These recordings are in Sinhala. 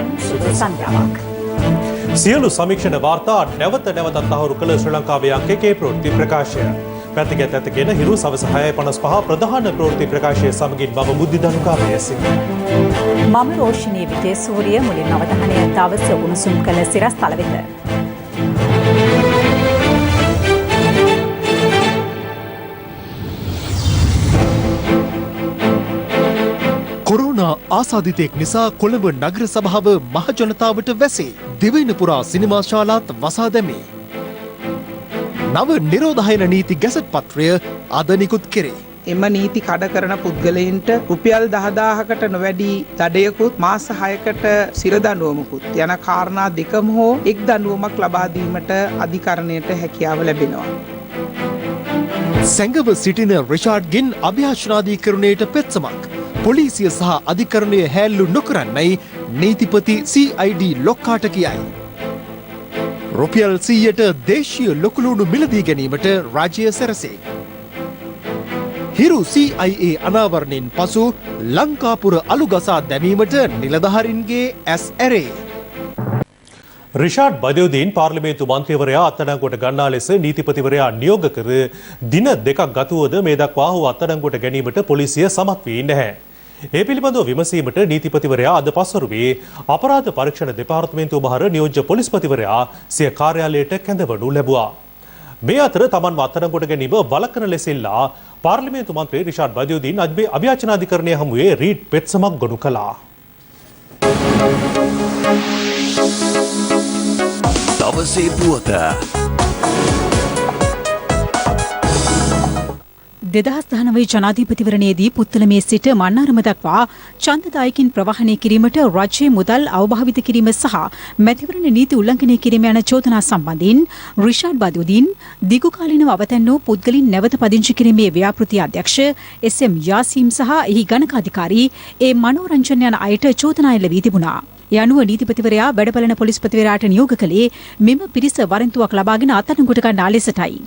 ආයුබෝවන් සුබ සන්ධ්‍යාවක්. සියලු සමීක්ෂණ වාර්තා නැවත නැවතත් තහවුරු කළ ශ්‍රී ලංකාවේ අංක 1 ප්‍රවෘත්ති ප්‍රකාශය. පැතිකඩ ඇතගෙන හිරු සවස 6:55 ප්‍රධාන ප්‍රවෘත්ති ප්‍රකාශය සමගින් මම බුද්ධිධනුකාමයසි. මම රෝෂිනී විජේසූරිය මුලින් අවධානය දවස උණුසුම් කළ සිරස් තල වෙත. කොරෝනා ආසාදිතයෙක් නිසා කොළඹ නගර සභාව මහ ජනතාවට වැසේ. දිවයින පුරා සිනමා ශාලාත් වසා දැමේ. නව නිරෝධායන නීති ගැසට් පත්‍රය අද නිකුත් කෙරේ. එම නීති කඩ කරන පුද්ගලයින්ට රුපියල් 10,000කට නොවැඩි දඩයකුත් මාස 6කට සිරදඬුවමකුත් යන කාරණා දෙකම හෝ එක් දඬුවමක් ලබා දීමට අධිකරණයට හැකියාව ලැබෙනවා. සැඟව සිටින රිචාඩ්ගෙන් අභියාචනාධිකරණයට පෙත්සමක්. පොලිසිය සහ අධිකරණය හැල්ලු නොකරන්නයි නීතිපති CID ලොක්කාට කියයි. රුපියල් 100ට දේශීය ලොකුලුණු මිලදී ගැනීමට රාජ්‍ය සැරසේ. හිරු CIA අනාවරණයෙන් පසු ලංකාපුර අලුගසා දැමීමට නිලධාරීන්ගේ ඇස් ඇරේ. රිෂාඩ් බදයුදීන් පාර්ලිමේන්තු මන්ත්‍රීවරයා අත්අඩංගුවට ගන්නා ලෙස නීතිපතිවරයා නියෝග කර දින දෙකක් ගතවුවද මේ දක්වා ඔහු අත්අඩංගුවට ගැනීමට පොලිසිය සමත් වී නැහැ. ඒ පිළිබඳව විමසීමට නීතිපතිවරයා අද පස්වරුවේ අපරාධ පරීක්ෂණ දෙපාර්තමේන්තුව බහර නියෝජ්‍ය පොලිස්පතිවරයා සිය කාර්යාලයට කැඳවනු ලැබුවා. මේ අතර තමන්ව අත්අඩංගුවට ගැනීම වළක්වන ලෙස ඉල්ලා පාර්ලිමේන්තු මන්ත්‍රී රිෂාඩ් බදයුදීන් අභියාචනාධිකරණය හමුවේ රීඩ් පෙත්සමක් ගොනු කළා. දවසේ පුවත 2019 ජනාධිපතිවරණයේදී පුත්තලමේ සිට මන්නාරම දක්වා ඡන්දදායකින් ප්‍රවාහනය කිරීමට රජයේ මුදල් අවභාවිත කිරීම සහ මැතිවරණ නීති උල්ලංඝනය කිරීම යන චෝදනා සම්බන්ධයෙන් රිෂාඩ් බදයුදීන් දිගුකාලීනව අවතැන් වූ පුද්ගලින් නැවත පදිංචි කිරීමේ ව්‍යාපෘති අධ්‍යක්ෂ SM යාසීම් සහ එහි ගණකාධිකාරී ඒ මනෝරංජන යන අයට චෝදනා එල්ල වී තිබුණා. ඒ අනුව නීතිපතිවරයා වැඩබලන පොලිස්පතිවරයාට නියෝග කළේ මෙම පිරිස වරෙන්තුවක් ලබාගෙන අත්අඩංගුවට ගන්නා ලෙසටයි.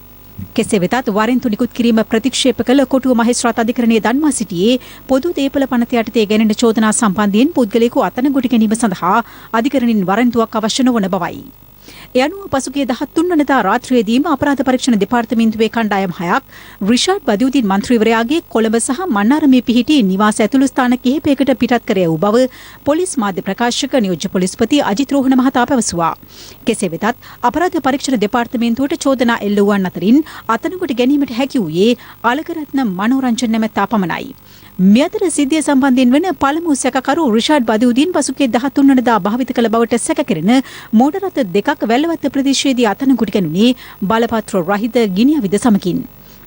කෙසේ වෙතත් වරෙන්තු නිකුත් කිරීම ප්‍රතික්ෂේප කළ කොටුව මහේස්ත්‍රාත් අධිකරණයේ දන්වා සිටියේ පොදු දේපල පනත යටතේ ගැනෙන චෝදනා සම්බන්ධයෙන් පුද්ගලයෙකු අත්අඩංගුවට ගැනීම සඳහා අධිකරණින් වරෙන්තුවක් අවශ්‍ය නොවන බවයි. ඒ අනුව පසුගිය 13 වනදා රාත්‍රියේදීම අපරාධ පරීක්ෂණ දෙපාර්තමේන්තුවේ කණ්ඩායම් 6ක් රිෂාඩ් බදයුදීන් මන්ත්‍රීවරයාගේ කොළඹ සහ මන්නාරමේ පිහිටි නිවාස ඇතුළු ස්ථාන කිහිපයකට පිටත් කර යූ බව පොලිස් මාධ්‍ය ප්‍රකාශක නියෝජ්‍ය පොලිස්පති අජිත් රෝහණ මහතා පැවසුවා. කෙසේ වෙතත් අපරාධ පරීක්ෂණ දෙපාර්තමේන්තුවට චෝදනා එල්ල වූවන් අතරින් අත්අඩංගුවට ගැනීමට හැකි වූයේ අලකරත්න මනෝරංජන නැමැත්තා පමණයි. මේ අතර සිද්ධිය සම්බන්ධයෙන් වන පළමු සැකකරු රිෂාඩ් බදයුදීන් පසුගිය 13 වනදා භාවිත කළ බවට සැක කෙරෙන මෝටර රථ දෙකක් වැල්ලවත්ත ප්‍රදේශයේදී අත්අඩංගුවට ගැනුණේ බලපත්‍ර රහිත ගිනි අවිද සමගින්.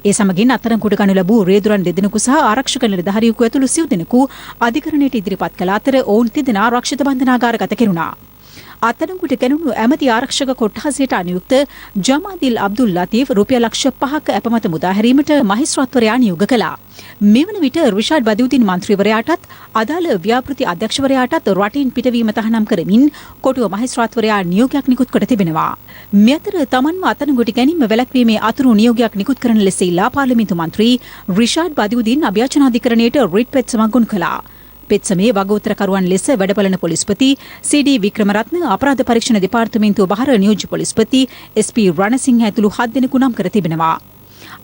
ඒ සමගින් අත්අඩංගුවට ගනු ලැබූ රේදුරන් දෙදෙනෙකු සහ ආරක්ෂක නිලධාරියෙකු ඇතුළු සිව් දෙනෙකු අධිකරණයට ඉදිරිපත් කළ අතර ඔවුන් තිදෙනා ආරක්ෂිත බන්ධනාගාරගත කෙරුණා. අත්අඩංගුවට ගැනුණු ඇමති ආරක්ෂක කොට්ඨාසයට අනුයුක්ත ජමාදිල් අබ්දුල් ලතීෆ් රුපියල් ලක්ෂ 5ක අපමත මුදා හැරීමට මහේස්ත්‍රාත්වරයා නියෝග කළා. මෙවන විට රිෂාඩ් බදයුදීන් මන්ත්‍රීවරයාටත් අදාළ ව්‍යාපෘති අධ්‍යක්ෂවරයාටත් රටින් පිටවීම තහනම් කරමින් කොටුව මහේස්ත්‍රාත්වරයා නියෝගයක් නිකුත් කොට තිබෙනවා. මේ අතර තමන්ව අත්අඩංගුවට ගැනීම වැළැක්වීමේ අතුරු නියෝගයක් නිකුත් කරන ලෙස ඉල්ලා පාර්ලිමේන්තු මන්ත්‍රී රිෂාඩ් බදයුදීන් අභියාචනාධිකරණයට රීඩ් පෙත්සමක් ගොනු කළා. පෙත්සමේ වගඋත්තරකරුවන් ලෙස වැඩබලන පොලිස්පති CD වික්‍රමරත්න අපරාධ පරීක්ෂණ දෙපාර්තමේන්තුව බහර නියෝජ්‍ය පොලිස්පති SP රණසිංහ ඇතුළු 7 දෙනෙකු නම් කර තිබෙනවා.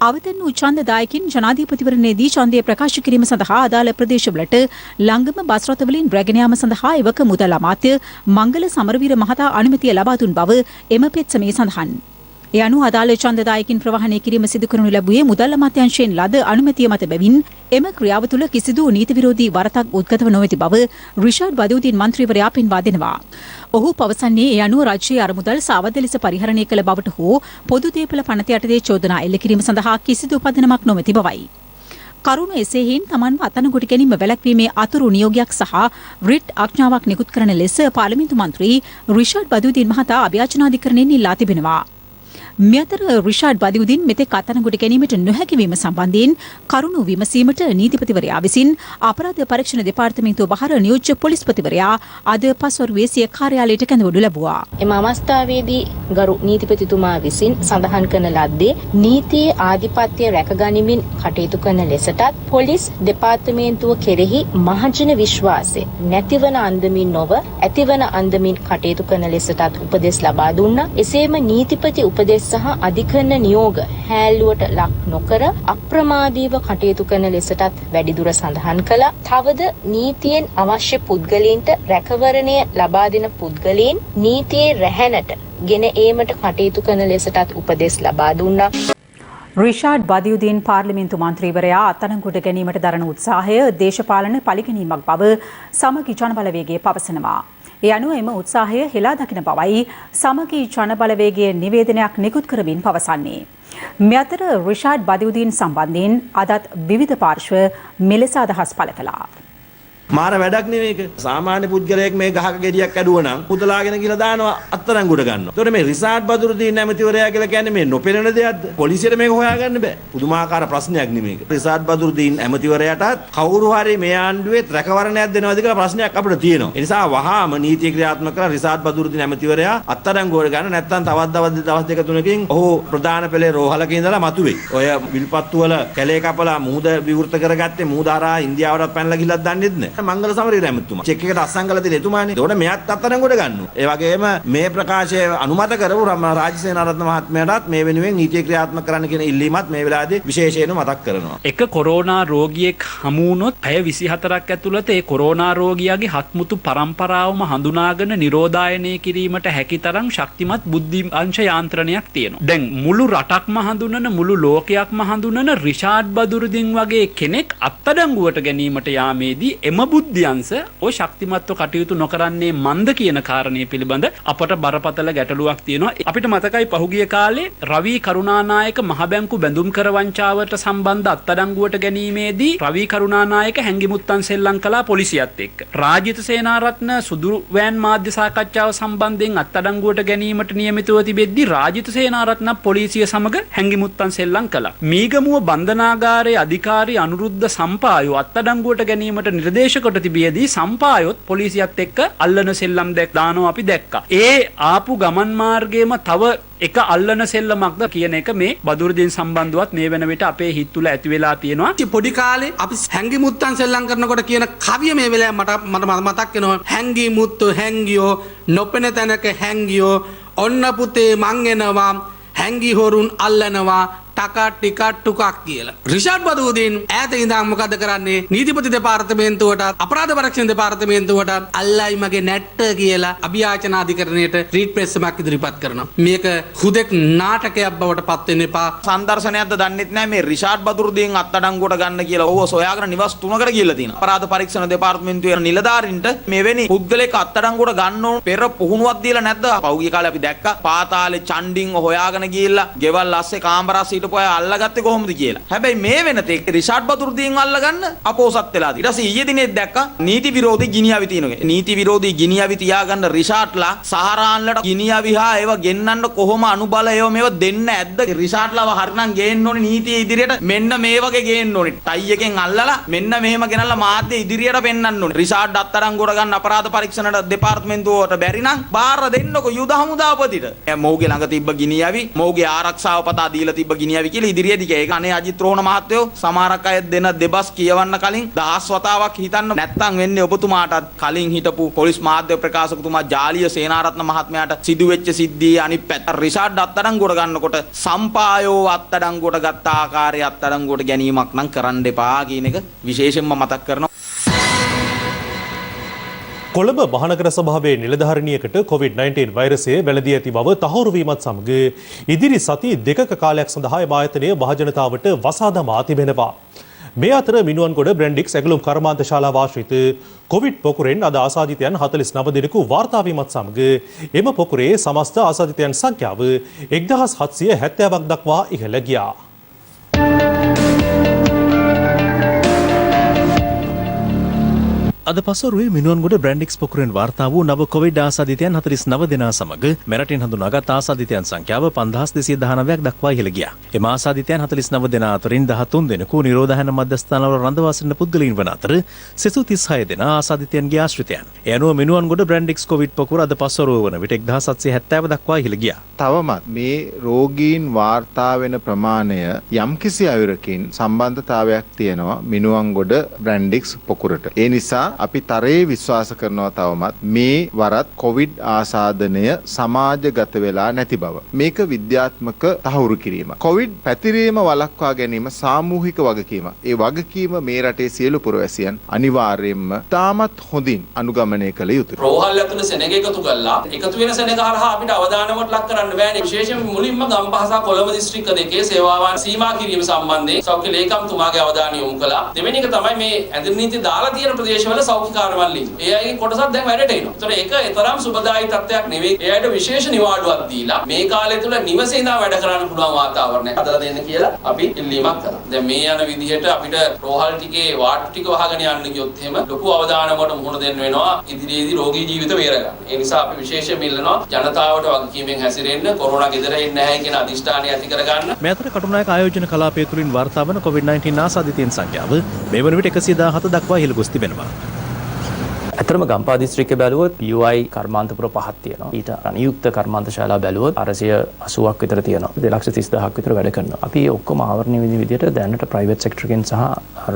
අවතැන් වූ ඡන්දදායකින් ජනාධිපතිවරණයේදී ඡන්දය ප්‍රකාශ කිරීම සඳහා අදාළ ප්‍රදේශවලට ළංගම බස් රථවලින් රැගෙන යාම සඳහා එවක මුදල් අමාත්‍ය මංගල සමරවීර මහතා අනුමැතිය ලබා දුන් බව එම පෙත්සමේ සඳහන්. ඒ අනුව අදාළ ඡන්දදායකින් ප්‍රවාහනය කිරීම සිදු කරනු ලැබුවේ මුදල් අමාත්‍යාංශයෙන් ලද අනුමැතිය මත බැවින් එම ක්‍රියාව තුළ කිසිදු නීති විරෝධී වරතක් උද්ගතව නොමැති බව රිෂාඩ් බදයුදීන් මන්ත්‍රීවරයා පෙන්වා දෙනවා. ඔහු පවසන්නේ ඒ අනුව රාජ්‍යයේ අරමුදල් සාවද්‍ය ලෙස පරිහරණය කළ බවට හෝ පොදු දේපල පනත යටතේ චෝදනා එල්ල කිරීම සඳහා කිසිදු පදනමක් නොමැති බවයි. කරුණ එසේහින් තමන්ව අත්අඩංගුවට ගැනීම වැළැක්වීමේ අතුරු නියෝගයක් සහ රිට් ආඥාවක් නිකුත් කරන ලෙස පාර්ලිමේන්තු මන්ත්‍රී රිෂාඩ් බදයුදීන් මහතා අභියාචනාධිකරණයෙන් ඉල්ලා තිබෙනවා. මෙතර රිෂාඩ් බදියුදීන් මෙතෙක් අත්අඩංගුවට ගැනීමට නොහැකි වීම සම්බන්ධයෙන් කරුණු විමසීමට නීතිපතිවරයා විසින් අපරාධ පරීක්ෂණ දෙපාර්තමේන්තුව බහර නියෝජ්‍ය පොලිස්පතිවරයා අද පස්වරුවේ සිය කාර්යාලයට කැඳවනු ලැබුවා. එම අවස්ථාවේදී ගරු නීතිපතිතුමා විසින් සඳහන් කරන ලද්දේ නීතියේ ආධිපත්‍ය රැකගනිමින් කටයුතු කරන ලෙසටත් පොලිස් දෙපාර්තමේන්තුව කෙරෙහි මහජන විශ්වාසය නැතිවන අන්දමින් නොව ඇතිවන අන්දමින් කටයුතු කරන ලෙසටත් උපදෙස් ලබා දුන්නා. එසේම නීතිපති උපදෙස් සහ අධිකරණ නියෝග හැල්ලුවට ලක් නොකර අප්‍රමාදීව කටයුතු කරන ලෙසටත් වැඩිදුර සඳහන් කළා. තවද නීතියෙන් අවශ්‍ය පුද්ගලයන්ට රැකවරණය ලබා දෙන පුද්ගලයන් නීතියේ රැහැනට ගෙන ඒමට කටයුතු කරන ලෙසටත් උපදෙස් ලබා දුන්නා. රිෂාඩ් බදියුදීන් පාර්ලිමේන්තු මන්ත්‍රීවරයා අත්අඩංගුවට ගැනීමට දරන උත්සාහය දේශපාලන පළිගැනීමක් බව සමගි ජනබලවේගය පවසනවා. ඒ අනුව එම උත්සාහය හෙලා දකින බවයි සමගි ජනබලවේගයේ නිවේදනයක් නිකුත් කරමින් පවසන්නේ. මේ අතර රිෂාඩ් බදියුදීන් සම්බන්ධයෙන් අදත් විවිධ පාර්ශ්ව මෙලෙස අදහස් පළ කළා. මාර වැඩක් නෙමේක. සාමාන්‍ය පුද්ගලයෙක් මේ ගහක ගෙඩියක් ඇදුවා නම් පුදලාගෙන ගිහලා දානවා අත්අඩංගුවට ගන්නවා. ඒතකොට මේ රිෂාඩ් බදුරුදීන් ඇමතිවරයා කියලා කියන්නේ මේ නොපෙනෙන දෙයක්ද? පොලිසියට මේක හොයාගන්න බෑ. පුදුමාකාර ප්‍රශ්නයක් නෙමේක. රිෂාඩ් බදුරුදීන් ඇමතිවරයාටත් කවුරු හරි මේ ආණ්ඩුවේ රැකවරණයක් දෙනවද කියලා ප්‍රශ්නයක් අපිට තියෙනවා. ඒ නිසා වහාම නීතිය ක්‍රියාත්මක කරලා රිෂාඩ් බදුරුදීන් ඇමතිවරයා අත්අඩංගුවට ගන්න නැත්නම් තවත් දවස් දෙක තුනකින් ඔහු ප්‍රධාන පෙළේ රෝහලක ඉඳලා මතුවේ. ඔය විල්පත්තු වල කැලේ කපලා මුහුද විවෘත කරගත්තේ මුහුද හරහා ඉන්දියාවටත් පැනලා ගිහලත් දන්නෙත් නෑ. මංගල සමරේ ඇමතුමා චෙක් එකට අස්සම් කරලා තියෙන එතුමානේ. ඒකට මෙයත් අත්අඩංගුවට ගන්නවා. ඒ වගේම මේ ප්‍රකාශය අනුමත කරපු රාජසේනාරත්න මහත්මයාටත් මේ වෙනුවෙන් නීතිය ක්‍රියාත්මක කරන්න කියන ඉල්ලීමත් මේ වෙලාවේදී විශේෂයෙන්ම මතක් කරනවා. එක කොරෝනා රෝගියෙක් හමු වුණොත් පැය 24ක් ඇතුළත ඒ කොරෝනා රෝගියාගේ හත්මුතු පරම්පරාවම හඳුනාගෙන නිරෝධායනය කිරීමට හැකි තරම් ශක්තිමත් බුද්ධි අංශ යාන්ත්‍රණයක් තියෙනවා. දැන් මුළු රටක්ම හඳුනන මුළු ලෝකයක්ම හඳුනන රිෂාඩ් බදුරුදීන් වගේ කෙනෙක් අත්අඩංගුවට ගැනීමට යාමේදී එම බුද්ධි අංශ ඔය ශක්තිමත්ව කටයුතු නොකරන්නේ මන්ද කියන කාරණේ පිළිබඳ අපට බරපතල ගැටලුවක් තියෙනවා. අපිට මතකයි පහුගිය කාලේ රවි කරුණානායක මහ බැංකු බැඳුම් කර වංචාවට සම්බන්ධ අත්අඩංගුවට ගැනීමේදී රවි කරුණානායක හැංගිමුත්තන් සෙල්ලම් කළා පොලිසියත් එක්ක. රාජිත සේනාරත්න සුදුරු වෑන් මාධ්‍ය සාකච්ඡාව සම්බන්ධයෙන් අත්අඩංගුවට ගැනීමට නියමිතව තිබෙද්දී රාජිත සේනාරත්න පොලිසිය සමග හැංගිමුත්තන් සෙල්ලම් කළා. මීගමුව බන්ධනාගාරයේ අධිකාරී අනුරුද්ධ සම්පායෝ අත්අඩංගුවට ගැනීමට නිර්දේශ කොට තිබියදී සම්පායොත් පොලිසියත් එක්ක අල්ලන සෙල්ලම් දානවා අපි දැක්කා. ඒ ආපු ගමන් මාර්ගයේම තව එක අල්ලන සෙල්ලමක්ද කියන එක මේ බදුරුදීන් සම්බන්ධවත් මේ වෙන විට අපේ හිත තුළ ඇති වෙලා තියෙනවා. පොඩි කාලේ අපි හැංගි මුත්තන් සෙල්ලම් කරනකොට කියන කවිය මේ වෙලාවේ මට මතක් වෙනවා. හැංගි මුත්තු හැංගියෝ නොපෙන තැනක හැංගියෝ ඔන්න පුතේ මං එනවා හැංගි හොරුන් අල්ලනවා ටකා ටිකා ටුකක් කියලා. රිෂාඩ් බදුරුදීන් ඈත ඉඳන් මොකද කරන්නේ? නීතිපති දෙපාර්තමේන්තුවට අපරාධ පරීක්ෂණ දෙපාර්තමේන්තුවට අල්ලයි මගේ නැට්ට කියලා අභියාචන අධිකරණයට රීඩ් ප්‍රෙස් එකක් ඉදිරිපත් කරනවා. මේක හුදෙක් නාටකයක් බවට පත් වෙන්න එපා. සංදර්ශනයක්ද දන්නෙත් නැහැ මේ රිෂාඩ් බදුරුදීන් අත්අඩංගුවට ගන්න කියලා. ඔහු සොයාගෙන නිවාස 3කට ගිහිල්ලා තියෙනවා. අපරාධ පරීක්ෂණ දෙපාර්තමේන්තුවේ නිලධාරීන්ට මෙවැනි පුද්ගලෙක් අත්අඩංගුවට ගන්න ඕන පෙර පුහුණුවක් දීලා නැද්ද? පහුගිය කාලේ අපි දැක්කා පාතාලේ චණ්ඩින් හොයාගෙන ගිහිල්ලා ගෙවල් අස්සේ කාමරාස් ඊටපොය අල්ලගත්තේ කොහොමද කියලා. හැබැයි මේ වෙනතේ රිෂාඩ් බදුරුදීන් අල්ලගන්න අපෝසත් වෙලා තියෙනවා. ඊට පස්සේ ඊයේ දිනේ දැක්කා නීති විරෝධී ගිනියවි තියෙනවා. නීති විරෝධී ගිනියවි තියාගන්න රිෂාඩ්ලා සහරාන්ලට ගිනියවි හා ඒව ගෙන්නන්න කොහොම අනුබල ඒව මේව දෙන්න ඇද්ද? රිෂාඩ්ලාව හරිනම් ගේන්න ඕනේ නීතිය ඉදිරියට මෙන්න මේ වගේ ගේන්න ඕනේ. ටයි එකෙන් අල්ලලා මෙන්න මෙහෙම ගෙනල්ලා මාධ්‍ය ඉදිරියට පෙන්වන්න ඕනේ. රිෂාඩ් අත්අඩංගුවට ගන්න අපරාධ පරීක්ෂණ දෙපාර්තමේන්තුවට බැරි නම් බාර දෙන්නකො යුද හමුදාපතිට. මොහුගේ ළඟ තිබ්බ ගිනියවි මොහුගේ ආරක්ෂාව පතා දීලා තිබ්බ ගිනියවි කියලා ඉදිරියේදී ඒක අනේ අජිත් රෝහණ මහත්තයෝ සමහරක් අය දෙන දෙබස් කියවන්න කලින් 10 වතාවක් හිතන්න නැත්තම් වෙන්නේ ඔබතුමාටත් කලින් හිටපු පොලිස් මාධ්‍ය ප්‍රකාශකතුමා ජාලිය සේනාරත්න මහත්මයාට සිදුවෙච්ච සිද්ධියේ අනිත් පැත්ත රිෂාඩ් අත්අඩංගුවට ගන්නකොට සම්පායෝ අත්අඩංගුවට ගත්ත ආකාරයේ අත්අඩංගුවට ගැනීමක් නම් කරන්න එපා කියන එක විශේෂයෙන්ම මතක් කරනවා. කොළඹ මහනගර සභාවේ නිලධාරිනියකට COVID-19 වෛරසය වැළඳී ඇති බව තහවුරු වීමත් සමග ඉදිරි සති දෙකක කාලයක් සඳහා එම ආයතනය මහජනතාවට වසා දමා තිබෙනවා. මේ අතර මිනුවන්ගොඩ බ්‍රැන්ඩික්ස් ඇගලුම් කර්මාන්ත ශාලාව ආශ්‍රිත කොවිඩ් පොකුරෙන් අද ආසාදිතයන් 49 දෙනෙකු වාර්තා වීමත් සමග එම පොකුරේ සමස්ත ආසාදිතයන් සංඛ්‍යාව 1770ක් දක්වා ඉහළ ගියා. අද පසුරුවේ මිනුවන්ගොඩ බ්‍රැන්ඩික්ස් පොකුරෙන් වාර්තා වූ නව කොවිඩ් ආසාදිතයන් 49 දෙනා සමග මෙරටින් හඳුනාගත් ආසාදිතයන් සංඛ්‍යාව 5219ක් දක්වා ඉහළ ගියා. එම ආසාදිතයන් 49 දෙනා අතරින් 13 දෙනෙකු නිරෝධායන මධ්‍යස්ථානවල රඳවා සිටින පුද්ගලයන් වන අතර සිසු 36 දෙනා ආසාදිතයන්ගේ ආශ්‍රිතයන්. ඒ අනුව මිනුවන්ගොඩ බ්‍රැන්ඩික්ස් කොවිඩ් පොකුර අද පසුරුව වන විට 1770 දක්වා ඉහළ ගියා. තවමත් මේ රෝගීන් වාර්තා වෙන ප්‍රමාණය යම්කිසි අයුරකින් සම්බන්ධතාවයක් තියෙනවා මිනුවන්ගොඩ බ්‍රැන්ඩික්ස් පොකුරට. ඒ නිසා අපි තරයේ විශ්වාස කරනවා තවමත් මේ වරත් කොවිඩ් ආසාදනය සමාජගත වෙලා නැති බව. මේක විද්‍යාත්මක තහවුරු කිරීම. කොවිඩ් පැතිරීම වළක්වා ගැනීම සාමූහික වගකීම. ඒ වගකීම මේ රටේ සියලු පුරවැසියන් අනිවාර්යයෙන්ම තාමත් හොඳින් අනුගමනය කළ යුතුයි. රෝහල් ඇතුළේ සෙනග එකතු කළා. එකතු වෙන සෙනග හරහා අපිට අවදානමක් ලක් කරන්න බෑනේ. විශේෂයෙන් මුලින්ම ගම්පහ සහ කොළඹ දිස්ත්‍රික්ක දෙකේ සේවාවන් සීමා කිරීම සම්බන්ධයෙන් සෞඛ්‍ය ලේකම්තුමාගේ අවධානය යොමු කළා. දෙවෙනි එක තමයි මේ ඇඳුම් නීති දාලා තියෙන ප්‍රදේශවල සෞඛ්‍ය කාර්යාලවලින්. ඒ අයගේ කොටසක් දැන් වැඩට එනවා. ඒතර ඒක තරම් සුබදායී තත්ත්වයක් නෙවෙයි. ඒ අයට විශේෂ නිවාඩුවක් දීලා මේ කාලය තුල නිවසේ ඉඳලා වැඩ කරන්න පුළුවන් වාතාවරණයක් හදලා දෙන්න කියලා අපි ඉල්ලීමක් කරා. දැන් මේ යන විදිහට අපිට රෝහල් ටිකේ වාට් ටික වහගෙන යන්න ගියොත් එහෙම ලොකු අවදානමකට මුහුණ දෙන්න වෙනවා ඉදිරියේදී රෝගී ජීවිත බේරගන්න. ඒ නිසා අපි විශේෂයෙන් ඉල්ලනවා ජනතාවට වගකීමෙන් හැසිරෙන්න, කොරෝනා ගෙදර ඉන්නේ නැහැ කියන අදිෂ්ඨානය ඇති කරගන්න. මේ අතර කටුනායක ආයෝජන කලාපය තුළින් වාර්තා වන COVID-19 ආසාදිතයන් සංඛ්‍යාව මේ වන විට 117 දක්වා ඉහළ ගොස් තිබෙනවා. ඇතරම ගම්පා දිස්ත්‍රික්කය බැලුවොත් PUI කර්මාන්තපුර 5ක් තියෙනවා. ඊට අනියුක්ත කර්මාන්ත ශාලා බැලුවොත් 480ක් විතර තියෙනවා. 2,30,000ක් විතර වැඩ කරනවා. අපි ඔක්කොම ආවරණය වෙන විදිහට දැනට ප්‍රයිවට් සෙක්ටර් එකෙන් සහ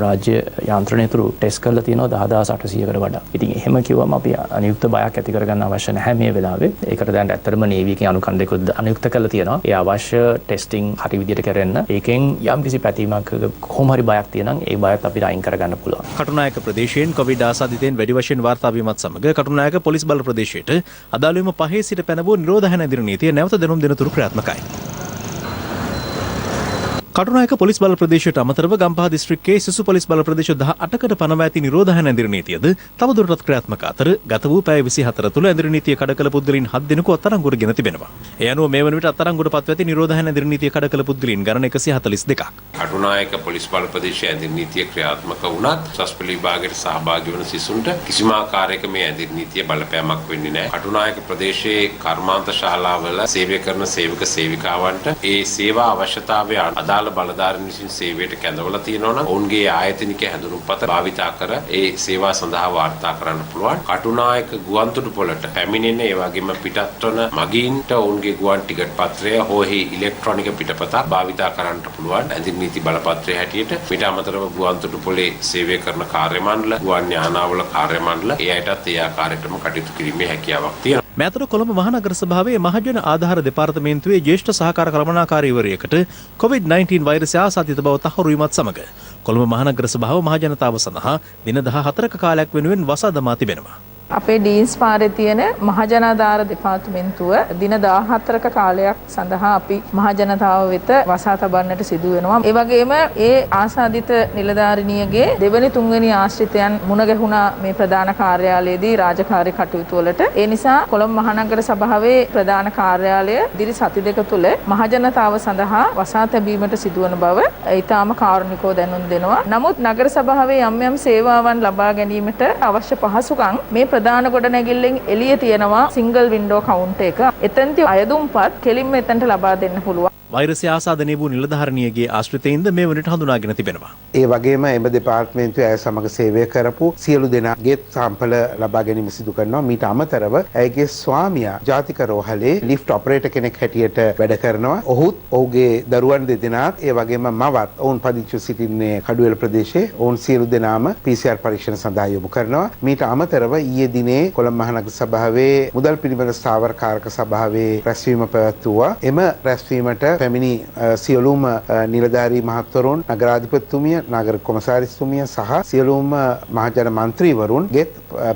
රාජ්‍ය යාන්ත්‍රණය තුරු ටෙස්ට් කරලා තියෙනවා 10,800කට වඩා. ඉතින් එහෙම කිව්වම අපි අනියුක්ත බයක් ඇති කරගන්න අවශ්‍ය නැහැ මේ වෙලාවේ. ඒකට දැන් ඇත්තටම නේවි එකේ අනුකණ්ඩයකුත් අනියුක්ත කරලා තියෙනවා. ඒ අවශ්‍ය ටෙස්ටිං හරි විදිහට කරන්න. ඒකෙන් යම් කිසි පැතීමක් කොහොම හරි බයක් තියෙනම් ඒ බයත් අපිට අයින් කරගන්න පුළුවන්. කටුනායක ප්‍රදේශයෙන් කොවිඩ් ආසාදිතයන් වැඩි වශයෙන් වාර්තා වීමත් සමග කටුනායක පොලිස් බල ප්‍රදේශයට අදාළවම 5 සිට පැනවූ නිරෝධායන ඇඳිරු නීතිය නැවත දැනුම් දෙන තුරු ක්‍රියාත්මකයි. කටුනායක පොලිස් බල ප්‍රදේශයට අමතරව ගම්පහ දිස්ත්‍රික්කයේ සිසු පොලිස් බල ප්‍රදේශ 18කට පනවා ඇති නිරෝධායන ඇඳිරු නීතියද තවදුරටත් ක්‍රියාත්මක අතර ගත වූ පැය 24 තුළ ඇඳිරු නීතිය කඩකල පුද්ගලයන් 7 දෙනෙකු අත්අඩංගුවට ගෙන තිබෙනවා. ඒ අනුව මේ වන විට අත්අඩංගුවට පත්ව ඇති නිරෝධායන ඇඳිරු නීතිය කඩකල පුද්ගලයන් ගණන 142ක්. කටුනායක පොලිස් බල ප්‍රදේශයේ ඇඳිරු නීතිය ක්‍රියාත්මක වුණත් සස්පෙල විභාගයට සහභාගී වන සිසුන්ට කිසිම ආකාරයක මේ ඇඳිරු නීතිය බලපෑමක් වෙන්නේ නැහැ. කටුනායක ප්‍රදේශයේ කර්මාන්ත ශාලාවල සේවය කරන සේවක සේවිකාවන්ට ඒ සේවා අවශ්‍යතාවය අදාළ බලධාරීන් විසින් සේවයට කැඳවලා තියෙනවා නම් ඔවුන්ගේ ආයතනික හැඳුනුම්පත භාවිතා කර ඒ සේවා සඳහා වාර්තා කරන්න පුළුවන්. කටුනායක ගුවන්තොටුපළට පැමිණෙන ඒ වගේම පිටත් වන මගීන්ට ඔවුන්ගේ ගුවන් ටිකට් පත්‍රය හෝ ඉලෙක්ට්‍රොනික පිටපතක් භාවිතා කරන්න පුළුවන්. ඇඳිරු නීති බලපත්‍රය හැටියට ඊට අමතරව ගුවන්තොටුපළේ සේවය කරන කාර්ය මණ්ඩල, ගුවන් යානාවල කාර්ය මණ්ඩල ඒ අයටත් ඒ ආකාරයටම කටයුතු කිරීමේ හැකියාවක් තියෙනවා. මේ අතර කොළඹ මහනගර සභාවේ මහජන ආධාර දෙපාර්තමේන්තුවේ ජ්‍යෙෂ්ඨ සහකාර කළමනාකාරීවරයෙකුට COVID-19 වෛරසය ආසාදිත බව තහවුරු වීමත් සමග කොළඹ මහනගර සභාව මහජනතාව සඳහා දින 14ක කාලයක් වෙනුවෙන් වසා දමා තිබෙනවා. අපේ ඩීන්ස් පාරේ තියෙන මහජනාධාර දෙපාර්තමේන්තුව දින 14ක කාලයක් සඳහා අපි මහජනතාව වෙත වසා තබන්නට සිදු වෙනවා. ඒ වගේම ඒ ආසාදිත නිලධාරිනියගේ දෙවැනි තුන්වෙනි ආශ්‍රිතයන් මුණ ගැහුණා මේ ප්‍රධාන කාර්යාලයේදී රාජකාරී කටයුතු වලට. ඒ නිසා කොළඹ මහනගර සභාවේ ප්‍රධාන කාර්යාලය ඉදිරි සති දෙක තුළ මහජනතාව සඳහා වසා තැබීමට සිදුවන බව ඊටාම කාරුණිකව දැනුම් දෙනවා. නමුත් නගර සභාවේ යම් යම් සේවාවන් ලබා ගැනීමට අවශ්‍ය පහසුකම් මේ ප්‍රධාන ගොඩනැගිල්ලෙන් එළිය තියෙනවා සිංගල් වින්ඩෝ කවුන්ටර් එක. එතෙන්ති අයදුම්පත් කෙලින්ම එතනට ලබා දෙන්න පුළුවන්. වෛරසය ආසාදනය වූ නිලධාරණියගේ ආශ්‍රිතයින්ද මේ වනට හඳුනාගෙන තිබෙනවා. ඒ වගේම එම දෙපාර්තමේන්තුවේ ඇය සමග සේවය කරපු සියලු දෙනාගේ සාම්පල ලබා ගැනීම සිදු කරනවා. මීට අමතරව ඇයගේ ස්වාමියා ජාතික රෝහලේ ලිෆ්ට් ඔපරේටර් කෙනෙක් හැටියට වැඩ කරනවා. ඔහුත් ඔහුගේ දරුවන් දෙදෙනාත් ඒ වගේම මවත් ඔවුන් පදිංචිව සිටින්නේ කඩුවෙල ප්‍රදේශයේ. ඔවුන් සියලු දෙනාම PCR පරීක්ෂණ සඳහා යොමු කරනවා. මීට අමතරව ඊයේ දිනේ කොළඹ මහනගර සභාවේ මුදල් පිළිබඳ ස්ථාවර කාරක සභාවේ රැස්වීම පැවැත්වුවා. එම රැස්වීමට පැමිණි සියලුම නිලධාරී මහත්වරුන්, නගරාධිපතිතුමිය, නගර කොමසාරිස්තුමිය සහ සියලුම මහජන මන්ත්‍රීවරුන්ගේ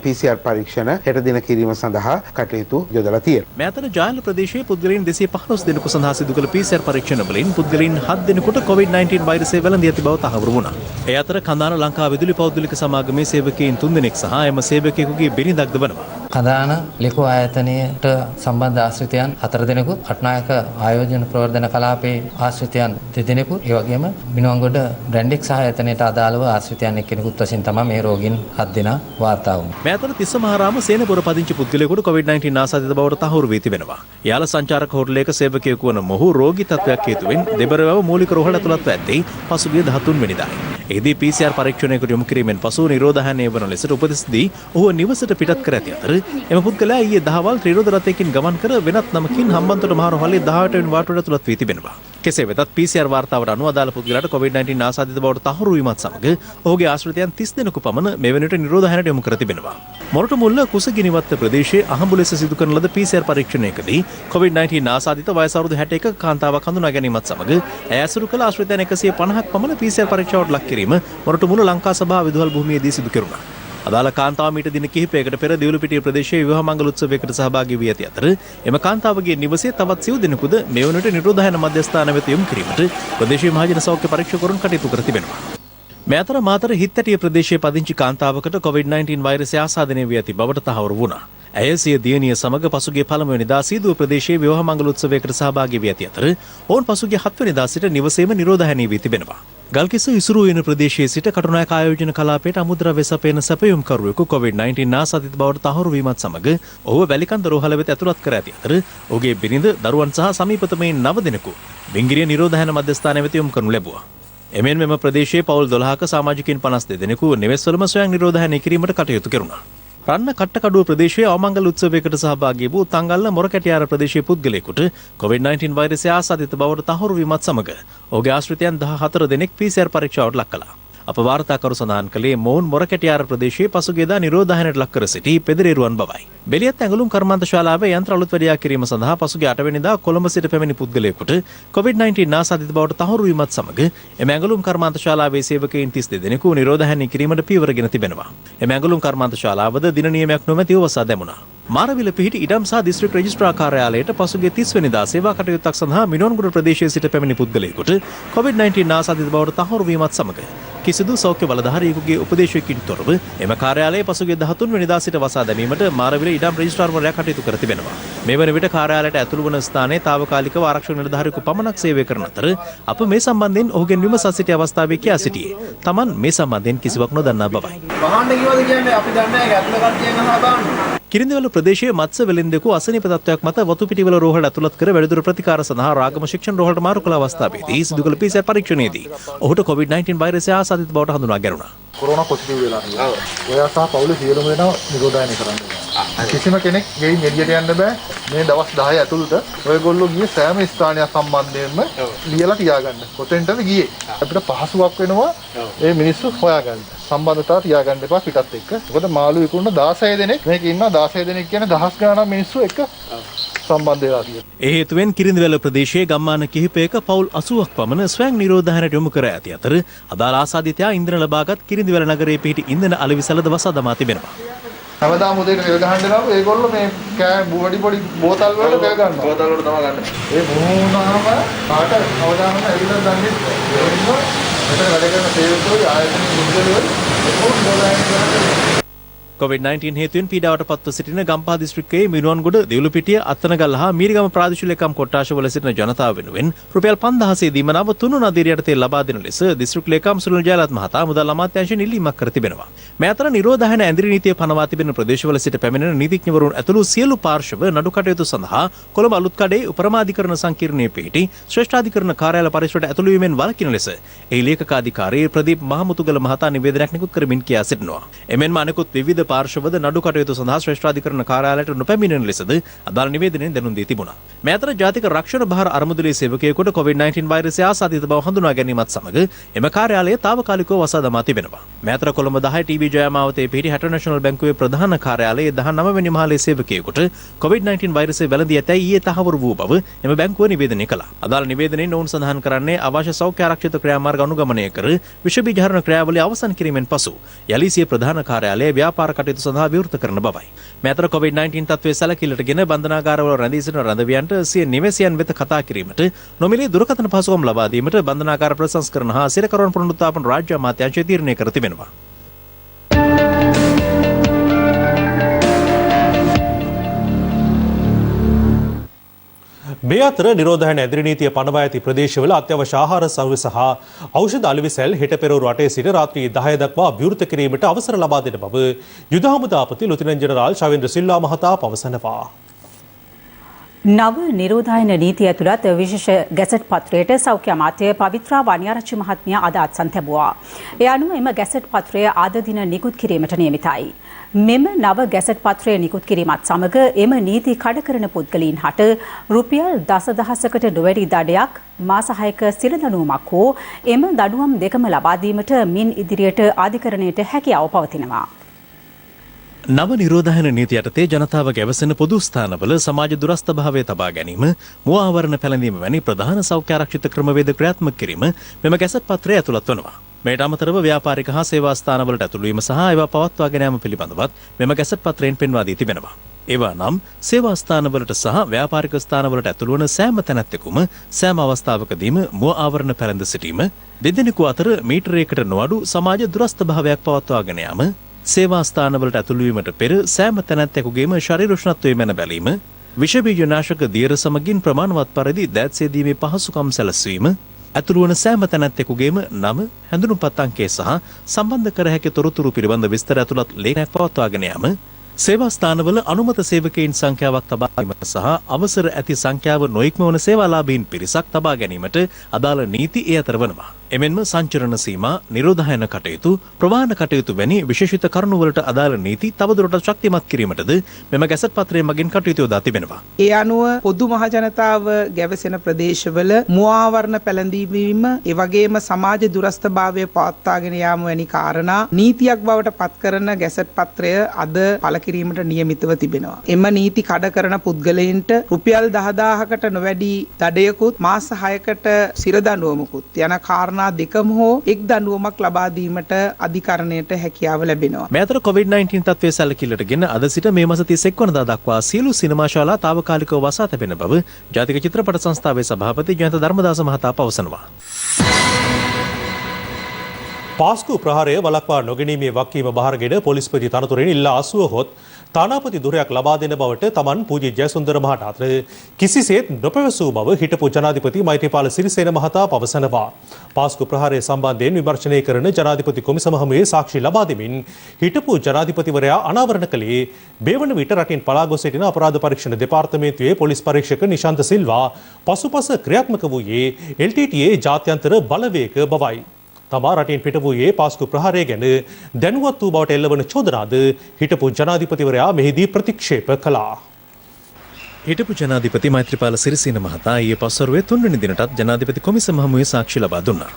PCR පරීක්ෂණ හෙට දින කිරීම සඳහා කටයුතු යොදලා තියෙනවා. මේ අතර ජායල ප්‍රදේශයේ පුද්ගලයන් 215 දෙනෙකු සඳහා සිදු කළ PCR පරීක්ෂණ වලින් පුද්ගලයන් 7 දෙනෙකුට COVID-19 වෛරසය වැළඳී ඇති බව තහවුරු වුණා. ඒ අතර කඳාන ලංකා විදුලි පෞද්ගලික සමාගමේ සේවකයන් 3 දෙනෙක් සහ එම සේවකයෙකුගේ බිරිඳක්ද වනවා. කදාන ලිකු ආයතනයට සම්බන්ධ ආශ්‍රිතයන් 4 දෙනෙකුත්, කටනායක ආයෝජන ප්‍රවර්ධන කලාපයේ ආශ්‍රිතයන් 2 දෙනෙකුත්, ඒ වගේම මිනුවන්ගොඩ බ්‍රැන්ඩික්ස් ආයතනයට අදාළව ආශ්‍රිතයන් එක්කෙනෙකුත් වශයෙන් තමයි මේ රෝගීන් 7 දෙනා වාර්තා වුණේ. මේ අතර තිස්ස මහරාම සේනපුර පදිංචි පුද්ගලයෙකුට COVID-19 ආසාදිත බවට තහවුරු වී තිබෙනවා. යාල සංචාරක හෝටලයක සේවකයෙකු වන මොහු රෝගී තත්ත්වයක් හේතුවෙන් දෙබරවැව මූලික රෝහල ඇතුළත්ව ඇත්තේ පසුගිය 13 වෙනිදායි. එහිදී PCR පරීක්ෂණයකට යොමු කිරීමෙන් පසු නිරෝධායනය වන ලෙසට උපදෙස් දී ඔහුව නිවසට පිටත් කර ඇති අතර එම පුද්ගලයා ඊයේ දහවල් ත්‍රිරෝධ රථයකින් ගමන් කර වෙනත් නමකින් හම්බන්තොට මහරෝහලේ 18 වෙනි වාටුවට ඇතුළත් වී තිබෙනවා. කෙසේ වෙතත් PCR වාර්තාවට අනුව අදාළ පුද්ගලයාට COVID-19 ආසාදිත බවට තහවුරු වීමත් සමග ඔහුගේ ආශ්‍රිතයන් 30 දෙනෙකු පමණ මේ වෙනට නිරෝධායනයට යොමු කර තිබෙනවා. මොරටු මුල්ල කුසගිනිවත්ත ප්‍රදේශයේ අහඹු ලෙස සිදු කරන ලද PCR පරීක්ෂණයකදී COVID-19 ආසාදිත වයස අවුරුදු 61ක කාන්තාවක් හඳුනා ගැනීමත් සමග ඇය ඇසුරු කළ ආශ්‍රිතයන් 150ක් පමණ PCR පරීක්ෂාවට ලක් කිරීම මොරටු මුල්ල ලංකා සභා විදුහල් භූමියේදී සිදු කෙරුණා. අදාළ කාන්තාව මීට දින කිහිපයකට පෙර දිවුලුපිටිය ප්‍රදේශයේ විවාහ මංගල උත්සවයකට සහභාගී වී ඇති අතර එම කාන්තාවගේ නිවසේ තවත් සිව් දෙනෙකුද මේ වනට නිරෝධායන මධ්‍යස්ථාන වෙත යොමු කිරීමට ප්‍රදේශීය මහජන සෞඛ්‍ය පරීක්ෂකවරුන් කටයුතු කර තිබෙනවා. මේ අතර මාතර හිත්තැටිය ප්‍රදේශයේ පදිංචි කාන්තාවකට COVID-19 වෛරසය ආසාදනය වී ඇති බවට තහවුරු වුණා. ඇය සිය දියණිය සමග පසුගිය පළමුවෙනිදා සීදුව ප්‍රදේශයේ විවාහ මංගල උත්සවයකට සහභාගී වී ඇති අතර ඔවුන් පසුගිය 7 වෙනිදා සිට නිවසේම නිරෝධායනය වී තිබෙනවා. ගල්කිස්ස ඉසුරු වෙන ප්‍රදේශයේ සිට කටුනායක ආයෝජන කලාපයට අමුද්‍රව්‍ය සපයන සැපයුම්කරුවෙකු COVID-19 ආසාදිත බවට තහවුරු වීමත් සමග ඔහුව වැලිකන්ද රෝහල වෙත ඇතුළත් කර ඇති අතර ඔහුගේ බිරිඳ, දරුවන් සහ සමීපතමයින් 9 දෙනෙකු බිංගිරිය නිරෝධායන මධ්‍යස්ථානය වෙත යොමු කරනු ලැබුවා. එමෙන් මෙම ප්‍රදේශයේ පවුල් 12ක සමාජිකයින් 52 දෙනෙකු නිවෙස්වලම ස්වයං නිරෝධායනය කිරීමට කටයුතු කෙරුණා. රන්න කට්ටකඩුව ප්‍රදේශයේ අවමංගල උත්සවයකට සහභාගී වූ තංගල්ල මොරකැටියාර ප්‍රදේශයේ පුද්ගලයෙකුට COVID-19 වෛරසය ආසාදිත බවට තහවුරු වීමත් සමග ඔහුගේ ආශ්‍රිතයන් 14 දෙනෙක් PCR පරීක්ෂාවට ලක් කළා. අප වාර්තාකරු සඳහන් කළේ මොවුන් මොරකැටියාර ප්‍රදේශයේ පසුගියදා නිරෝධායනයට ලක් කර සිටි පෙදරේරුවන් බවයි. බෙලියත් ඇඟලුම් කර්මාන්ත ශාලාවේ යන්ත්‍ර අලුත් වැඩියා කිරීම සඳහා පසුගිය 8 වෙනිදා කොළඹ සිට පැමිණි පුද්ගලයෙකුට COVID-19 ආසාදිත බවට තහවුරු වීමත් සමග එම ඇඟලුම් කර්මාන්ත ශාලාවේ සේවකයින් 32 දෙනෙකු නිරෝධායනය කිරීමට පියවරගෙන තිබෙනවා. එම ඇඟලුම් කර්මාන්ත ශාලාවද දින නියමයක් නොමැතිව වසා දැමුණා. මාරවිල පිහිටි ඉඩම් සහ දිස්ත්‍රික් රෙජිස්ට්‍රාර් කාර්යාලයට පසුගිය 30 වෙනිදා සේවා කටයුත්තක් සඳහා මිනුවන්ගොඩ ප්‍රදේශයේ සිට පැමිණි පුද්ගලයෙකුට COVID-19 ආසාදිත බවට තහවුරු වීමත් සමග කිසිදු සෞඛ්‍ය බලධාරියෙකුගේ උපදේශයකින් තොරව එම කාර්යාලයේ පසුගිය 13 වෙනිදා සිට වසා දැමීමට මාරවිල ඉඩම් රෙජිස්ට්‍රාර්වරයා කටයුතු කර තිබෙනවා. මේ වන විට කාර්යාලයට ඇතුළු වන ස්ථානයේ తాවකාලිකව ආරක්ෂක නිලධාරියෙකු පමණක් සේවය කරන අතර අප මේ සම්බන්ධයෙන් ඔහුගෙන් විමසා සිටි අවස්ථාවේ කියා සිටියේ තමන් මේ සම්බන්ධයෙන් කිසිවක් නොදන්නා බවයි. වහන්න කිව්වද කියන්නේ අපි දන්නේ නැහැ ඇතුළ කට්ටියන් අහලා බලන්න. කිරිඳිවැල ප්‍රදේශයේ මත්ස්‍ය වෙළෙන්දෙකු අසනීප තත්ත්වයක් මත වතුපිටිවල රෝහල ඇතුළත් කර වැඩිදුර ප්‍රතිකාර සඳහා රාගම ශික්ෂණ රෝහලට මාරු කළ අවස්ථාවේදී සිදු කළ PCR පරීක්ෂණයේදී ඔහුට COVID-19 වෛරසය ආසාදිත බවට හඳුනා ගැනුණා. කොරෝනා පොසිටිව් වෙලා නේද? ඔයා සහ පවුලේ සියලුම දෙනා නිරෝධායනය කරන්න. කිසිම කෙනෙක් ගෙයින් එළියට යන්න බෑ. මේ දවස් 10 ඇතුළත ඔයගොල්ලෝ ගියේ සෑම ස්ථානයක් සම්බන්ධයෙන්ම ලියලා තියාගන්න. කොතෙන්ටද ගියේ? අපිට පහසුවක් වෙනවා මේ මිනිස්සු හොයාගන්න. සම්බන්ධතාව තියාගන්න එපා පිටත් එක්ක. මොකද මාළු විකුණන 16 දෙනෙක් මේක ඉන්නවා 16 දෙනෙක් කියන්නේ දහස් ගණන් මිනිස්සු එක්ක සම්බන්ධ වෙලා තියෙනවා. ඒ හේතුවෙන් කිරිඳිවැල ප්‍රදේශයේ ගම්මාන කිහිපයක පවුල් 80ක් පමණ ස්වයං නිරෝධායනයට යොමු කර ඇති අතර අදාළ ආසාදිතයා ඉන්ධන ලබාගත් කිරිඳිවැල නගරයේ පිහිටි ඉන්ධන අලෙවිසලද වසා දමා තිබෙනවා. හැමදාම උදේට තෙල් ගහන්න දාපු ඒගොල්ලෝ මේ පොඩි පොඩි බෝතල් වල තෙල් ගන්නවා. බෝතල් වල තමයි ගන්න. ඒ මොනවාම පාට අවදානම ඇවිල්ලා දන්නේ. මෙතන වැඩ කරන සේවකයෝ ආයතන මුදලවල COVID-19 හේතුවෙන් පීඩාවට පත්ව සිටින ගම්පහ දිස්ත්‍රික්කයේ මිනුවන්ගොඩ දෙවුලුපිටිය අත්තනගල්ල හා මීරිගම ප්‍රාදේශීය ලේකම් කොට්ටාශවල සිටින ජනතාව වෙනුවෙන් රුපියල් 5000 දීමනාව තුනු නදීර යටතේ ලබා දෙන ලෙස දිස්ත්‍රික් ලේකම් සුනිල් ජයලත් මහතා මුදල් අමාත්‍යාංශයෙන් ඉල්ලීමක් කර තිබෙනවා. මේ අතර නිරෝධායන ඇඳිරි නීතිය පනවා තිබෙන ප්‍රදේශවල සිට පැමිණෙන නීතිඥවරුන් ඇතුළු සියලු පාර්ශව නඩු කටයුතු සඳහා කොළඹ අලුත්කඩේ උපරමාධිකරණ සංකීර්ණයේ පිහිටි ශ්‍රේෂ්ඨාධිකරණ කාර්යාල පරිසරයට ඇතුළු වීමෙන් වළකින ලෙස එහි ලේකකාධිකාරී ප්‍රදීප් මහමුතුගල මහතා නිවේදනයක් නිකුත් කරමින් කියා සිටිනවා. එමෙන්ම අනෙකුත් විවිධ පාර්ශවද නඩු කටයුතු සඳහා ශ්‍රේෂ්ඨාධිකරණ කාර්යාලයට නොපැමිණෙන ලෙසද අදාළ නිවේදනයෙන් දැනුම් දී තිබුණා. මේ අතර ජාතික රක්ෂණ භාර අරමුදලේ සේවකයෙකුට COVID-19 වෛරසය ආසාදිත බව හඳුනා ගැනීමත් සමග එම කාර්යාලය తాවකාලිකව වසා දමා තිබෙනවා. මේ අතර කොළඹ 10 ටීවී ජයමාවතේ පිහිටි හැට නැෂනල් බැංකුවේ ප්‍රධාන කාර්යාලයේ 19 වෙනි මහලේ සේවකයෙකුට COVID-19 වෛරසය වැළඳී ඇතැයි ඊයේ තහවුරු වූ බව එම බැංකුව නිවේදනය කළා. අදාළ නිවේදනයෙන් ඔවුන් සඳහන් කරන්නේ අවශ්‍ය සෞඛ්‍ය ආරක්ෂිත ක්‍රියාමාර්ග අනුගමනය කර විෂ බීජහරණ ක්‍රියාවලිය අවසන් කිරීමෙන් පසු යලි සිය ප්‍රධාන කාර්යාලයේ ව්‍යාපාර කටයුතු සඳහා විවෘත කරන බවයි. මේ අතර COVID-19 තත්ත්වයේ සැලකිල්ලටගෙන බන්ධනාගාරවල රැඳී සිටින රැඳවියන්ට සිය නිවසයන් වෙත කතා කිරීමට නොමිලේ දුරකථන පහසුකම් ලබා දීමට බන්ධනාගාර ප්‍රසංස්කරණ හා සිරකරුවන් පුනරුත්ථාපන රාජ්‍ය අමාත්‍යාංශය තීරණය කර තිබෙනවා. මේ අතර නිරෝධායන ඇදිරි නීතිය පනවා ඇති ප්‍රදේශවල අත්‍යවශ්‍ය ආහාර සෞඛ්‍ය සහ ඖෂධ අලෙවිසැල් හෙට පෙරවරු 8 සිට රාත්‍රී 10 දක්වා විවෘත කිරීමට අවසර ලබා දෙන බව යුද හමුදාපති ලුතිනන්ට් ජෙනරාල් ශවේන්ද්‍ර සිල්වා මහතා පවසනවා. නව නිරෝධායන නීතිය ඇතුළත් විශේෂ ගැසට් පත්‍රයට සෞඛ්‍ය අමාත්‍ය පවිත්‍රා වනිආරච්චි මහත්මිය අද අත්සන් තැබුවා. ඒ අනුව එම ගැසට් පත්‍රය අද දින නිකුත් කිරීමට නියමිතයි. මෙම නව ගැසට් පත්‍රය නිකුත් කිරීමත් සමග එම නීති කඩ කරන පුද්ගලයන් හට රුපියල් දසදහසකට නොවැඩි දඩයක් මාස 6ක සිරදඬුවමක් හෝ එම දඬුවම් දෙකම ලබා දීමට මින් ඉදිරියට අධිකරණයට හැකියාව පවතිනවා. නව නිරෝධායන නීති යටතේ ජනතාව ගැවසෙන පොදු ස්ථානවල සමාජ දුරස්ථභාවය තබා ගැනීම, මුව ආවරණ පැළඳීම වැනි ප්‍රධාන සෞඛ්‍ය ආරක්ෂිත ක්‍රමවේද ක්‍රියාත්මක කිරීම මෙම ගැසට් පත්‍රය ඇතුළත් වනවා. මේට අමතරව ව්‍යාපාරික හා සේවා ස්ථානවලට ඇතුළු වීම සහ ඒවා පවත්වාගෙන යාම පිළිබඳවත් මෙම ගැසට් පත්‍රයෙන් පෙන්වා දී තිබෙනවා. ඒවා නම් සේවා ස්ථානවලට සහ ව්‍යාපාරික ස්ථානවලට ඇතුළු වන සෑම තැනැත්තෙකුම සෑම අවස්ථාවකදීම මුව ආවරණ පැළඳ සිටීම, දෙදෙනෙකු අතර මීටරයකට නොඅඩු සමාජ දුරස්ථභාවයක් පවත්වාගෙන යාම, සේවා ස්ථානවලට ඇතුළු වීමට පෙර සෑම තැනැත්තෙකුගේම ශරීර උෂ්ණත්වය මැන බැලීම, විෂ බීජ නාශක දියර සමගින් ප්‍රමාණවත් පරිදි දෑත් සේදීමේ පහසුකම් සැලසීම, ඇතුළු වන සෑම තැනැත්තෙකුගේම නම, හැඳුනුම්පත් අංකය සහ සම්බන්ධ කර හැකි තොරතුරු පිළිබඳ විස්තර ඇතුළත් ලේඛනයක් පවත්වාගෙන යාම, සේවා ස්ථානවල අනුමත සේවකයින් සංඛ්‍යාවක් තබා ගැනීම සහ අවසර ඇති සංඛ්‍යාව නොඉක්මවන සේවාලාභීන් පිරිසක් තබා ගැනීමට අදාළ නීති ඒ අතර වනවා. එමෙන්ම සංචරණ සීමා, නිරෝධායන කටයුතු, ප්‍රවාහන කටයුතු වැනි විශේෂිත කරුණුවලට අදාළ නීති තවදුරටත් ශක්තිමත් කිරීමටද මෙම ගැසට් පත්‍රය මගින් කටයුතු යොදා තිබෙනවා. ඒ අනුව පොදු මහ ජනතාව ගැවසෙන ප්‍රදේශවල මුව ආවරණ පැළඳීම, ඒ වගේම සමාජ දුරස්ථභාවය පවත්වාගෙන යාම වැනි කාරණා නීතියක් බවට පත් කරන ගැසට් පත්‍රය අද පළ කිරීමට නියමිතව තිබෙනවා. එම නීති කඩ කරන පුද්ගලයන්ට රුපියල් 10000කට නොවැඩි දඩයකුත් මාස 6කට සිරදඬුවමකුත් යන කාරණා දෙකම හෝ එක් දඬුවමක් ලබා දීමට අධිකරණයට හැකියාව ලැබෙනවා. මේ අතර COVID-19 තත්ත්වයේ සැලකිල්ලටගෙන අද සිට මේ මාස 31 වනදා දක්වා සියලු සිනමා ශාලා తాවකාලිකව වසා තැබෙන බව ජාතික චිත්‍රපට සංස්ථාවේ සභාපති ජයන්ත ධර්මදාස මහතා පවසනවා. පාස්කු ප්‍රහාරය වළක්වා නොගැනීමේ වගකීම බාරගෙන පොලිස්පති තනතුරෙන් ඉල්ලා අසුවහොත් තානාපති දුරයක් ලබා දෙන බවට තමන් පූජ්‍ය ජයසුන්දර මහතා අතර කිසිසේත් නොපැවසූ බව හිටපු ජනාධිපති මෛත්‍රීපාල සිරිසේන මහතා පවසනවා. පාස්කු ප්‍රහාරය සම්බන්ධයෙන් විමර්ශනය කරන ජනාධිපති කොමිසම හමුවේ සාක්ෂි ලබා දෙමින් හිටපු ජනාධිපතිවරයා අනාවරණ කළේ බේවන විට රටින් පලා ගොස් සිටින අපරාධ පරීක්ෂණ දෙපාර්තමේන්තුවේ පොලිස් පරීක්ෂක නිශාන්ත සිල්වා පසුපස ක්‍රියාත්මක වූයේ LTTA ජාත්‍යන්තර බලවේග බවයි. තමා රටින් පිට වූයේ පාස්කු ප්‍රහාරය ගැන දැනුවත් වූ බවට එල්ලවන චෝදනාද හිටපු ජනාධිපතිවරයා මෙහිදී ප්‍රතික්ෂේප කළා. හිටපු ජනාධිපති මෛත්‍රීපාල සිරිසේන මහතා ඊයේ පස්වරුවේ 3 වෙනි දිනටත් ජනාධිපති කොමිසම හමුවේ සාක්ෂි ලබා දුන්නා.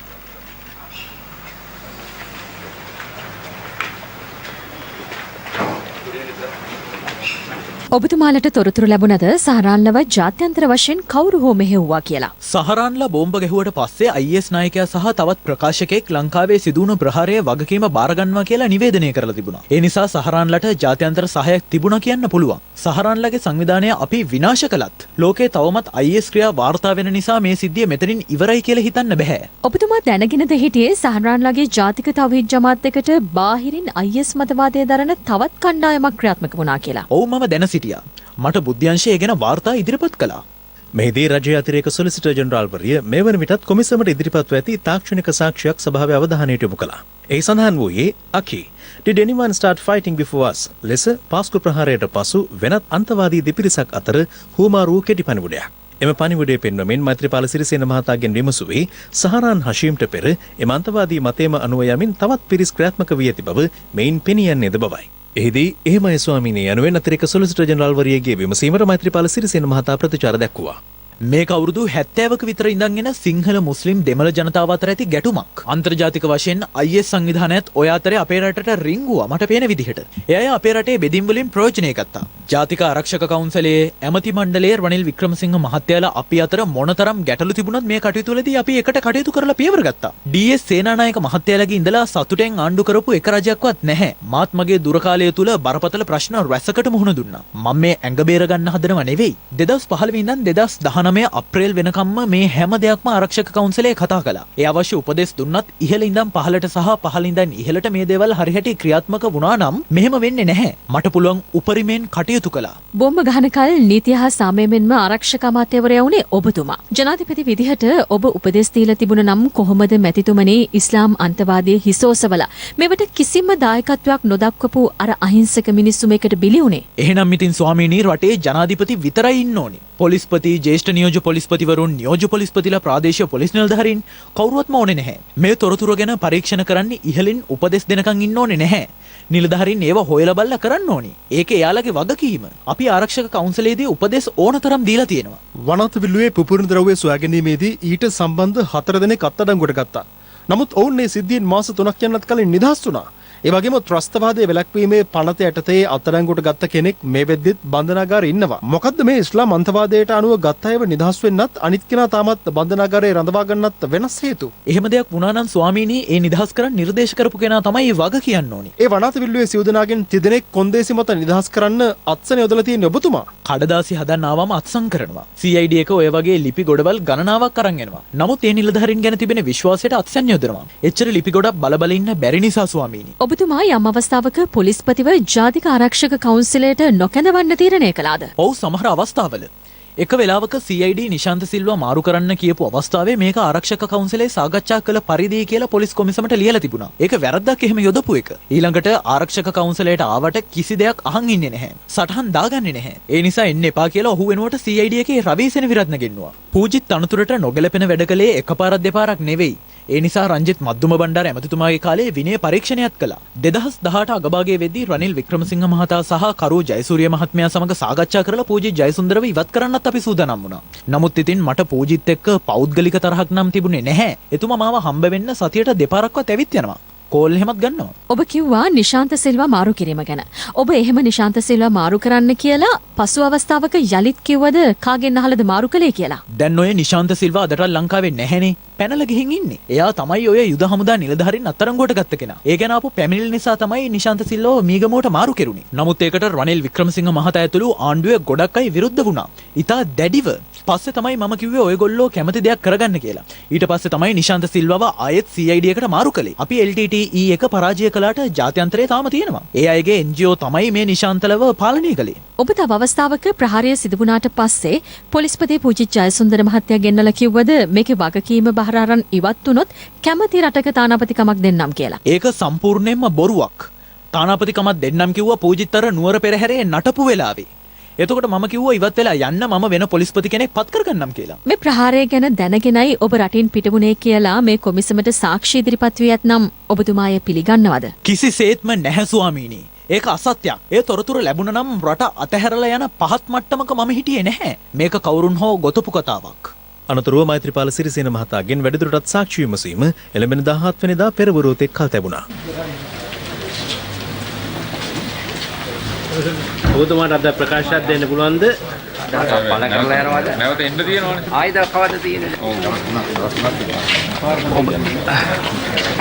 ඔබතුමාලට තොරතුරු ලැබුණද සහරාන්ලව ජාත්‍යන්තර වශයෙන් කවුරු හෝ මෙහෙව්වා කියලා? සහරාන්ලා බෝම්බ ගැහුවට පස්සේ IS නායකයා සහ තවත් ප්‍රකාශකයෙක් ලංකාවේ සිදුවුණු ප්‍රහාරයේ වගකීම බාරගන්නවා කියලා නිවේදනය කරලා තිබුණා. ඒ නිසා සහරාන්ලට ජාත්‍යන්තර සහායක් තිබුණා කියන්න පුළුවන්. සහරාන්ලගේ සංවිධානය අපි විනාශ කළත් ලෝකේ තවමත් IS ක්‍රියා වාර්තා වෙන නිසා මේ සිද්ධිය මෙතනින් ඉවරයි කියලා හිතන්න බෑ. ඔබතුමා දැනගෙනද හිටියේ සහරාන්ලගේ ජාතික තවහීද් ජමාත් එකට බාහිරින් IS මතවාදය දරන තවත් කණ්ඩායමක් ක්‍රියාත්මක වුණා කියලා? ඔව් මම දැන සිටියා. මට බුද්ධ්‍යංශය ගැන වාර්තා ඉදිරිපත් කළා. මෙහිදී රජයේ අතිරේක සොලිසිටර් ජෙනරාල්වරිය මේ වන විටත් කොමිසමට ඉදිරිපත්ව ඇති තාක්ෂණික සාක්ෂියක් සභාවේ අවධානයට යොමු කළා. ඒ සඳහන් වූයේ අකි Did anyone start fighting before us? ලෙස පාස්කු ප්‍රහාරයට පසු වෙනත් අන්තවාදී දෙපිරිසක් අතර හුවමාරු කෙටි පණිවුඩයක්. එම පණිවුඩය පෙන්වමින් මෛත්‍රීපාල සිරිසේන මහතාගෙන් විමසුවේ සහරාන් හෂීම්ට පෙර එම අන්තවාදී මතයම අනුව යමින් තවත් පිරිස් ක්‍රියාත්මක වී ඇති බව මෙයින් පෙනී යන්නේද බවයි. එහිදී එහෙමයි ස්වාමීනි යනුවෙන් අතිරේක සොලිසිටර් ජෙනරාල්වරියගේ විමසීමට මෛත්‍රීපාල සිරිසේන මහතා ප්‍රතිචාර දැක්වුවා. මේක අවුරුදු 70ක විතර ඉඳන්ගෙන සිංහල මුස්ලිම් දෙමළ ජනතාව අතර ඇති ගැටුමක්. අන්තර්ජාතික වශයෙන් IS සංවිධානයත් ඔය අතරේ අපේ රටට රිංගුවා මට පේන විදිහට. ඒ අය අපේ රටේ බෙදීම් වලින් ප්‍රයෝජනය ගත්තා. ජාතික ආරක්ෂක කවුන්සලයේ ඇමති මණ්ඩලයේ රනිල් වික්‍රමසිංහ මහත්තයාලා අපි අතර මොනතරම් ගැටලු තිබුණත් මේ කටයුතු වලදී අපි එකට කටයුතු කරලා පියවර ගත්තා. DS සේනානායක මහත්තයාලගේ ඉඳලා සතුටෙන් ආණ්ඩු කරපු එක රජයක්වත් නැහැ. මාත් මගේ දුර කාලය තුල බරපතල ප්‍රශ්න රැසකට මුහුණ දුන්නා. මම මේ ඇඟ බේර ගන්න හදනව නෙවෙයි. 2015 ඉඳන් 2019 2019 අප්‍රේල් වෙනකම්ම මේ හැම දෙයක්ම ආරක්ෂක කවුන්සිලේ කතා කළා. ඒ අවශ්‍ය උපදෙස් දුන්නත් ඉහළ ඉඳන් පහළට සහ පහළ ඉඳන් ඉහළට මේ දේවල් හරියට ක්‍රියාත්මක වුණා නම් මෙහෙම වෙන්නේ නැහැ. මට පුළුවන් උපරිමයෙන් කටයුතු කළා. බොම්බ ගහන කල නීතිය හා සාමයෙන්ම ආරක්ෂක අමාත්‍යවරයා වුණේ ඔබතුමා. ජනාධිපති විදිහට ඔබ උපදෙස් දීලා තිබුණ නම් කොහොමද මැතිතුමනි ඉස්ලාම් අන්තවාදී හිසෝසවල මෙවට කිසිම දායකත්වයක් නොදක්වපු අර අහිංසක මිනිස්සු මේකට බිලි වුණේ? එහෙනම් ඉතින් ස්වාමීනි රටේ ජනාධිපති විතරයි ඉන්න ඕනේ. පොලිස්පති, ජ්‍යෙෂ්ඨ නියෝජ්‍ය පොලිස්පතිවරුන්, නියෝජ්‍ය පොලිස්පතිලා, ප්‍රාදේශීය පොලිස් නිලධාරීන් කවුරුවත්ම ඕනේ නැහැ. මේ තොරතුරු ගැන පරීක්ෂණ කරන්න ඉහළින් උපදෙස් දෙනකන් ඉන්න ඕනේ නැහැ. නිලධාරීන් ඒව හොයලා බලලා කරන්න ඕනි. ඒක එයාලගේ වගකීම. අපි ආරක්ෂක කවුන්සිලේදී උපදෙස් ඕනතරම් දීලා තියෙනවා. වනාන්තර විල්ලුවේ පුපුරන ද්‍රව්‍ය සොයා ගැනීමේදී ඊට සම්බන්ධ 4 දෙනෙක් අත්අඩංගුවට ගත්තා. නමුත් ඔවුන් මේ සිද්ධියෙන් මාස 3ක් යනත් කලින් නිදහස් වුණා. ඒ වගේම ත්‍රස්තවාදයේ වැළැක්වීමේ පනත යටතේ අත්අඩංගුවට ගත්ත කෙනෙක් මේ වෙද්දිත් බන්ධනාගාරේ ඉන්නවා. මොකද්ද මේ ඉස්ලාම් අන්තවාදයට අනුව ගත්ත අයව නිදහස් වෙන්නත් අනිත් කෙනා තාමත් බන්ධනාගාරේ රඳවා ගන්නත් වෙනස් හේතු? එහෙම දෙයක් වුණා නම් ස්වාමීනි ඒ නිදහස් කරන්න නිර්දේශ කරපු කෙනා තමයි ඒ වග කියන්න ඕනි. ඒ වනාත විල්ලුවේ සිව් දෙනාගෙන් 30 දෙනෙක් කොන්දේසි මත නිදහස් කරන්න අත්සන යොදලා තියෙන ඔබතුමා. කඩදාසි හදන්න ආවම අත්සන් කරනවා. CID එක ඔය වගේ ලිපි ගොඩවල් ගණනාවක් අරන් එනවා. නමුත් ඒ නිලධාරීන් ගැන තිබෙන විශ්වාසයට අත්සන් යොදනවා. එච්චර ලිපි ගොඩක් බල ඉන්න බැරි නිසා ස්වාමීනි. ඔබතුමා යම් අවස්ථාවක පොලිස්පතිව ජාතික ආරක්ෂක කවුන්සිලයට නොකැඳවන්න තීරණය කළාද? ඔව් සමහර අවස්ථාවල. එක වෙලාවක CID නිශාන්ත සිල්වා මාරු කරන්න කියපු අවස්ථාවේ මේක ආරක්ෂක කවුන්සිලේ සාකච්ඡා කළ පරිදි කියලා පොලිස් කොමිසමට ලියලා තිබුණා. ඒක වැරද්දක් එහෙම යොදපු එක. ඊළඟට ආරක්ෂක කවුන්සිලයට ආවට කිසි දෙයක් අහන් ඉන්නේ නැහැ. සටහන් දාගන්නේ නැහැ. ඒ නිසා එන්න එපා කියලා ඔහු වෙනුවට CID එකේ රවී සෙනවිරත්න ගෙන්නුවා. පූජිත් තනතුරට නොගැලපෙන වැඩ කළේ එකපාරක් දෙපාරක් නෙවෙයි. ඒ නිසා රංජිත් මද්දුම බණ්ඩාර ඇමතිතුමාගේ කාලේ විනය පරීක්ෂණයක් කළා. 2018 අගභාගයේ වෙද්දී රනිල් වික්‍රමසිංහ මහතා සහ කරු ජයසූරිය මහත්මයා සමග සාකච්ඡා කරලා පූජිත් ජයසුන්දරව ඉවත් කරන්නත් අපි සූදානම් වුණා. නමුත් ඉතින් මට පූජිත් එක්ක පෞද්ගලික තරහක් නම් තිබුණේ නැහැ. එතුමා මාව හම්බ වෙන්න සතියට දෙපාරක්වත් ඇවිත් යනවා. කෝල් එහෙමත් ගන්නවා. ඔබ කිව්වා නිශාන්ත සිල්වා මාරු කිරීම ගැන. ඔබ එහෙම නිශාන්ත සිල්වා මාරු කරන්න කියලා පසු අවස්ථාවක යලිත් කිව්වද කාගෙන් අහලද මාරු කළේ කියලා? දැන් ඔය නිශාන්ත සිල්වා අදටත් ලංකාවේ නැහැනේ. පැනලා ගිහින් ඉන්නේ. එයා තමයි ඔය යුද හමුදා නිලධාරීන් අත්අඩංගුවට ගත්ත කෙනා. ඒ ගැන ආපු පැමිණිලි නිසා තමයි නිශාන්ත සිල්වාව මීගමුවට මාරු කෙරුණේ. නමුත් ඒකට රනිල් වික්‍රමසිංහ මහතා ඇතුළු ආණ්ඩුවේ ගොඩක් අය විරුද්ධ වුණා. ඉතා දැඩිව. පස්සේ තමයි මම කිව්වේ ඔයගොල්ලෝ කැමති දෙයක් කරගන්න කියලා. ඊට පස්සේ තමයි නිශාන්ත සිල්වාව ආයෙත් CID එකට මාරු කළේ. අපි LTTE එක පරාජය කළාට ජාත්‍යන්තරයේ තාම තියෙනවා. ඒ අයගේ NGO තමයි මේ නිශාන්තලව පාලනය කළේ. ඔබ තව අවස්ථාවක ප්‍රහාරය සිදු වුණාට පස්සේ පොලිස්පති පූජිත් ජයසුන්දර මහත්තයා ගෙන්නලා කිව්වද මේකේ වගකීම බහර අරන් ඉවත් වුණොත් කැමති රටක තානාපතිකමක් දෙන්නම් කියලා? ඒක සම්පූර්ණයෙන්ම බොරුවක්. තානාපතිකමක් දෙන්නම් කිව්වා පූජිත් අර නුවර පෙරහැරේ නටපු වෙලාවේ. එතකොට මම කිව්වා ඉවත් වෙලා යන්න මම වෙන පොලිස්පති කෙනෙක් පත් කරගන්නම් කියලා. මේ ප්‍රහාරය ගැන දැනගෙනයි ඔබ රටින් පිටවුණේ කියලා මේ කොමිසමට සාක්ෂි ඉදිරිපත් වී ඇතනම් ඔබතුමාය පිළිගන්නවද? කිසිසේත්ම නැහැ ස්වාමීනි. ඒක අසත්‍යයක්. ඒ තොරතුරු ලැබුණ නම් රට අතහැරලා යන පහත් මට්ටමක මම හිටියේ නැහැ. මේක කවුරුන් හෝ ගොතපු කතාවක්. අනතුරුව මෛත්‍රීපාල සිරිසේන මහතාගෙන් වැඩිදුරටත් සාක්ෂි විමසීම එළඹෙන 17 වෙනිදා පෙරවරුව තෙක් කල් තිබුණා. ඔබතුමාට අද ප්‍රකාශයක් දෙන්න පුළුවන්ද? පළ කරලා යනවාද? නැවත එන්න තියෙනවනේ. ආයිද කවද්ද තියෙන්නේ?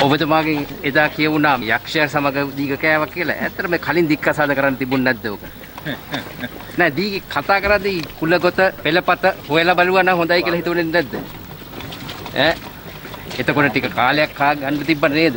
ඔබතුමාගෙන් එදා කියවුණා යක්ෂයා සමග දීග කෑවා කියලා. ඇත්තට මේ කලින් දික්කසාද කරන්න තිබුණ නැද්ද ඔක? නෑ දීග කතා කරද්දී කුලගොත පෙළපත හොයලා බලුවා නම් හොඳයි කියලා හිතුවේ නැද්ද? ඈ එතකොට ටික කාලයක් ගන්න තිබ්බ නේද?